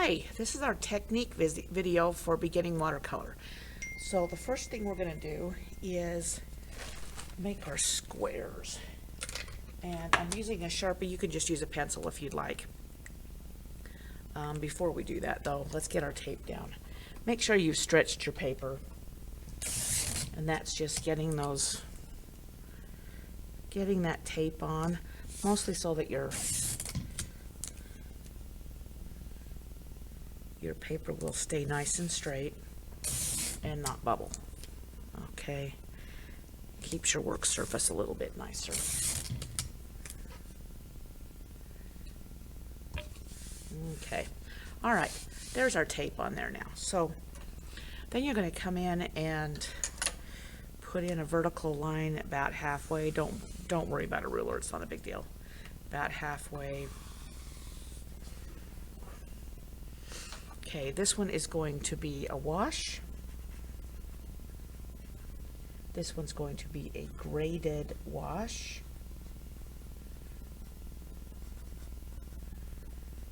Hi, this is our technique video for beginning watercolor. So the first thing we're going to do is make our squares. And I'm using a Sharpie. You can just use a pencil if you'd like. Before we do that though, let's get our tape down. Make sure you've stretched your paper. And that's just getting that tape on, mostly so that your paper will stay nice and straight and not bubble. Okay, keeps your work surface a little bit nicer. Okay, all right, there's our tape on there now. So then you're going to come in and put in a vertical line about halfway. Don't worry about a ruler, it's not a big deal. About halfway. Okay, this one is going to be a wash. This one's going to be a graded wash.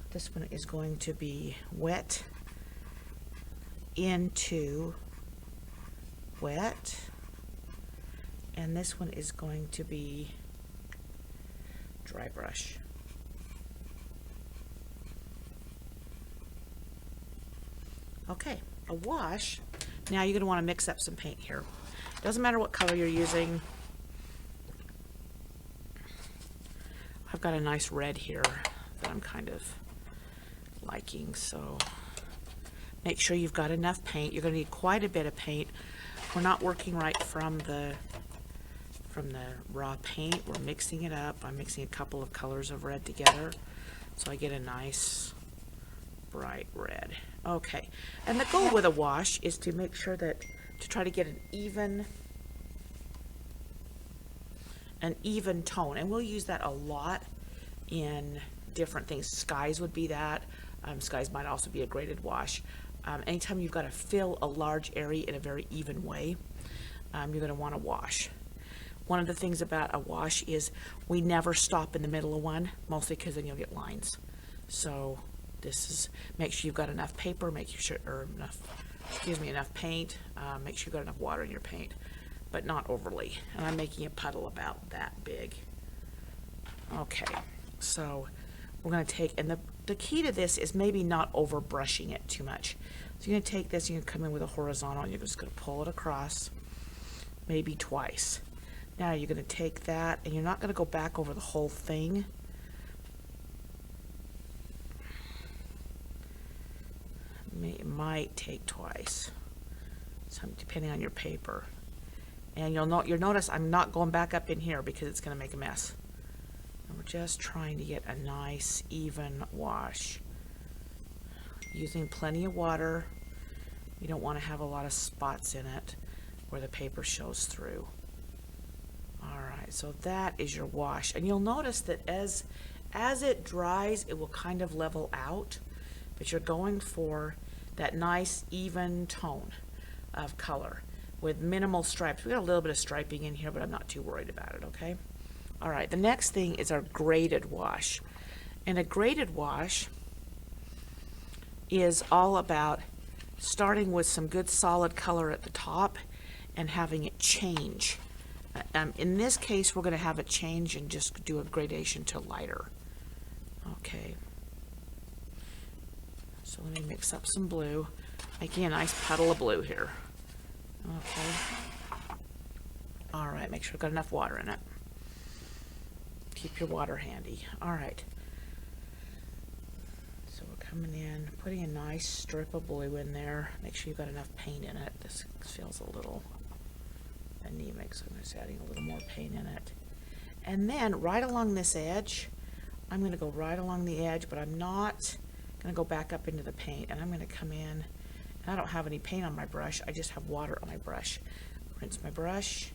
This one is going to be wet into wet. And this one is going to be dry brush. Okay, a wash. Now you're going to want to mix up some paint here. Doesn't matter what color you're using. I've got a nice red here that I'm kind of liking, so make sure you've got enough paint. You're going to need quite a bit of paint. We're not working right from the raw paint. We're mixing it up. I'm mixing a couple of colors of red together so I get a nice bright red. Okay, and the goal with a wash is to make sure that to try to get an even tone, and we'll use that a lot in different things. Skies would be that. Skies might also be a graded wash. Anytime you've got to fill a large area in a very even way, you're going to want to wash. One of the things about a wash is we never stop in the middle of one, mostly because then you'll get lines. So this is, make sure you've got enough paper, make sure, or enough paint, make sure you've got enough water in your paint, but not overly. And I'm making a puddle about that big. Okay, so we're going to take, and the key to this is maybe not over brushing it too much. So you're going to take this, you're going to come in with a horizontal, and you're just going to pull it across, maybe twice. Now you're going to take that, and you're not going to go back over the whole thing. It might take twice, depending on your paper. And you'll notice I'm not going back up in here because it's going to make a mess. And we're just trying to get a nice even wash. Using plenty of water. You don't want to have a lot of spots in it where the paper shows through. Alright, so that is your wash. And you'll notice that as it dries, it will kind of level out. But you're going for that nice even tone of color with minimal stripes. We got a little bit of striping in here, but I'm not too worried about it, okay? All right, the next thing is our graded wash. And a graded wash is all about starting with some good solid color at the top and having it change. In this case, we're going to have it change and just do a gradation to lighter. Okay. So let me mix up some blue, making a nice puddle of blue here. Okay. All right, make sure you've got enough water in it. Keep your water handy. All right. So we're coming in, putting a nice strip of blue in there. Make sure you've got enough paint in it. This feels a little anemic, so I'm just adding a little more paint in it. And then right along this edge, I'm going to go right along the edge, but I'm not going to go back up into the paint, and I'm going to come in, and I don't have any paint on my brush, I just have water on my brush. Rinse my brush,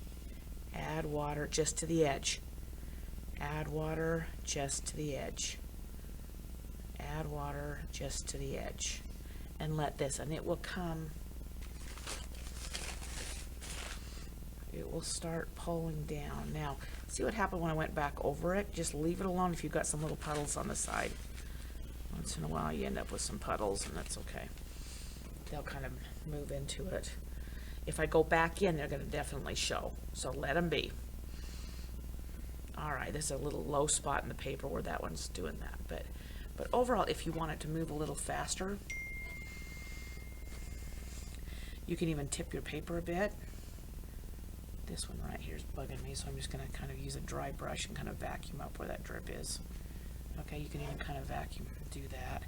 add water just to the edge, add water just to the edge, add water just to the edge, and let this, and it will come, it will start pulling down. Now see what happened when I went back over it. Just leave it alone if you've got some little puddles on the side. Once in a while you end up with some puddles, and that's okay. They'll kind of move into it. If I go back in, they're going to definitely show, so let them be. All right, there's a little low spot in the paper where that one's doing that, but overall, if you want it to move a little faster, you can even tip your paper a bit. This one right here is bugging me, so I'm just going to kind of use a dry brush and kind of vacuum up where that drip is. Okay, you can even kind of vacuum, do that.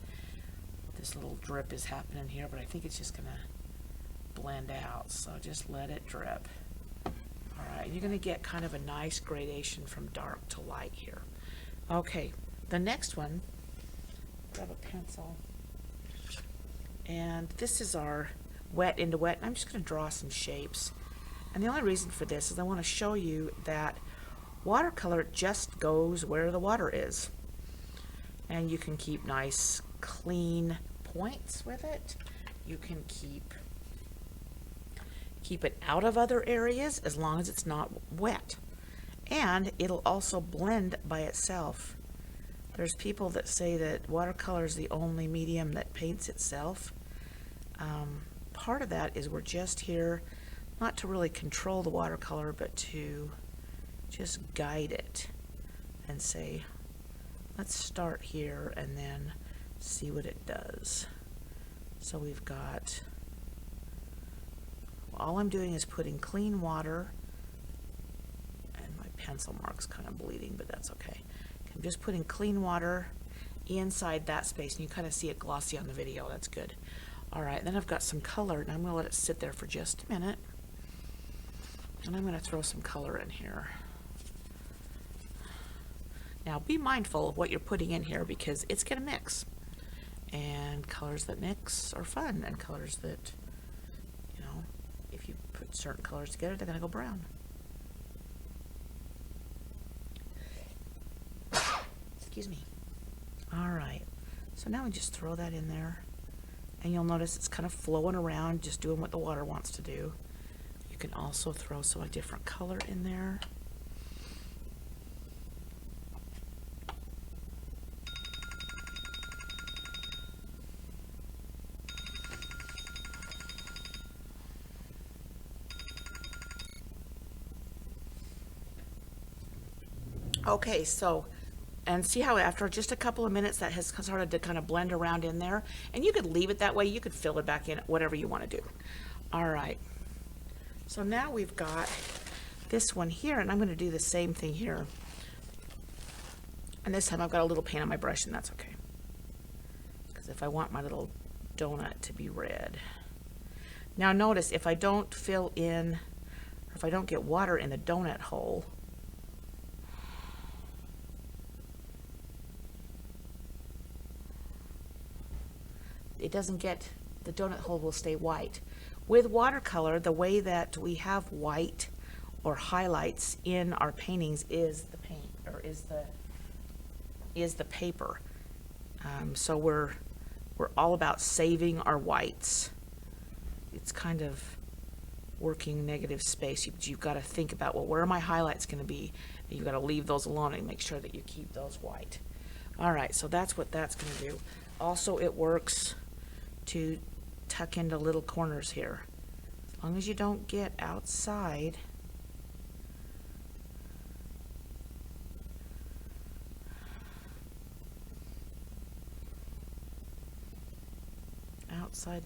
This little drip is happening here, but I think it's just going to blend out, so just let it drip. All right, you're going to get kind of a nice gradation from dark to light here. Okay, the next one, grab a pencil, and this is our wet into wet. I'm just going to draw some shapes, and the only reason for this is I want to show you that watercolor just goes where the water is, and you can keep nice clean points with it. You can keep it out of other areas as long as it's not wet, and it'll also blend by itself. There's people that say that watercolor is the only medium that paints itself. Part of that is we're just here not to really control the watercolor, but to just guide it and say, let's start here and then see what it does. So we've got, all I'm doing is putting clean water, and my pencil mark's kind of bleeding, but that's okay. I'm just putting clean water inside that space, and you kind of see it glossy on the video. That's good. All right, then I've got some color, and I'm going to let it sit there for just a minute, and I'm going to throw some color in here. Now be mindful of what you're putting in here, because it's going to mix, and colors that mix are fun, and colors that, you know, if you put certain colors together, they're going to go brown. Excuse me. All right, so now we just throw that in there, and you'll notice it's kind of flowing around, just doing what the water wants to do. You can also throw some a different color in there. Okay, so, and see how after just a couple of minutes that has started to kind of blend around in there, and you could leave it that way, you could fill it back in, whatever you want to do. All right, so now we've got this one here, and I'm going to do the same thing here. And this time I've got a little paint on my brush, and that's okay, because if I want my little donut to be red. Now notice, if I don't fill in, or if I don't get water in the donut hole, it doesn't get, the donut hole will stay white. With watercolor, the way that we have white or highlights in our paintings is the paint, or is the paper. So we're all about saving our whites. It's kind of working negative space. You've got to think about, well, where are my highlights going to be? And you've got to leave those alone and make sure that you keep those white. All right, so that's what that's going to do. Also, it works to tuck into little corners here. As long as you don't get outside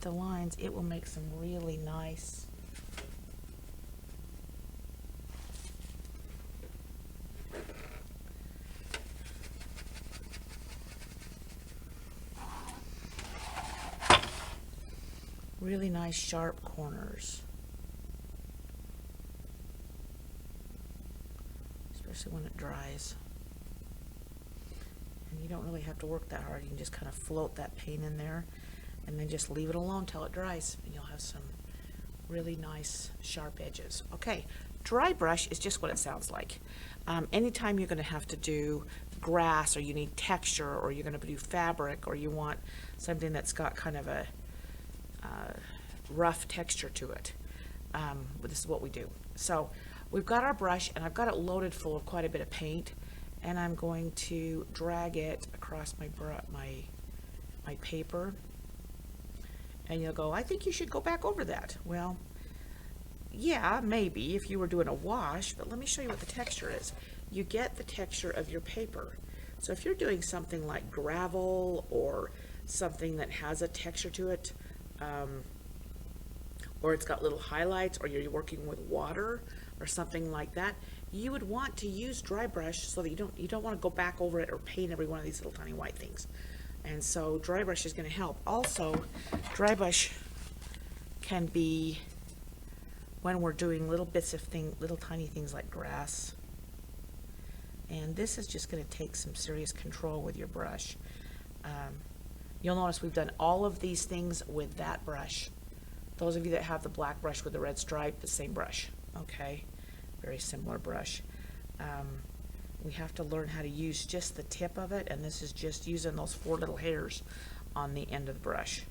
the lines, it will make some really nice sharp corners, especially when it dries. And you don't really have to work that hard. You can just kind of float that paint in there and then just leave it alone till it dries, and you'll have some really nice sharp edges. Okay, dry brush is just what it sounds like. Anytime you're going to have to do grass, or you need texture, or you're going to do fabric, or you want something that's got kind of a rough texture to it, but this is what we do. So we've got our brush, and I've got it loaded full of quite a bit of paint, and I'm going to drag it across my my paper, and you'll go, I think you should go back over that. Well, yeah, maybe if you were doing a wash, but let me show you what the texture is. You get the texture of your paper. So if you're doing something like gravel or something that has a texture to it, or it's got little highlights, or you're working with water or something like that, you would want to use dry brush so that you don't want to go back over it or paint every one of these little tiny white things. And so dry brush is going to help. Also, dry brush can be when we're doing little bits of little tiny things like grass. And this is just going to take some serious control with your brush. You'll notice we've done all of these things with that brush. Those of you that have the black brush with the red stripe, the same brush, okay? Very similar brush. We have to learn how to use just the tip of it, and this is just using those 4 little hairs on the end of the brush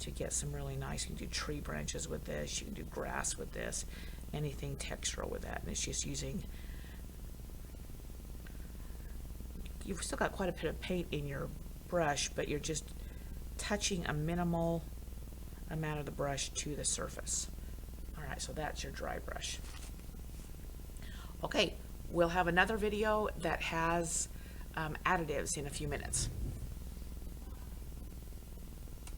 to get some really nice. You can do tree branches with this, you can do grass with this, anything textural with that, and it's just using, you've still got quite a bit of paint in your brush, but you're just touching a minimal amount of the brush to the surface. All right, so that's your dry brush. Okay, we'll have another video that has additives in a few minutes.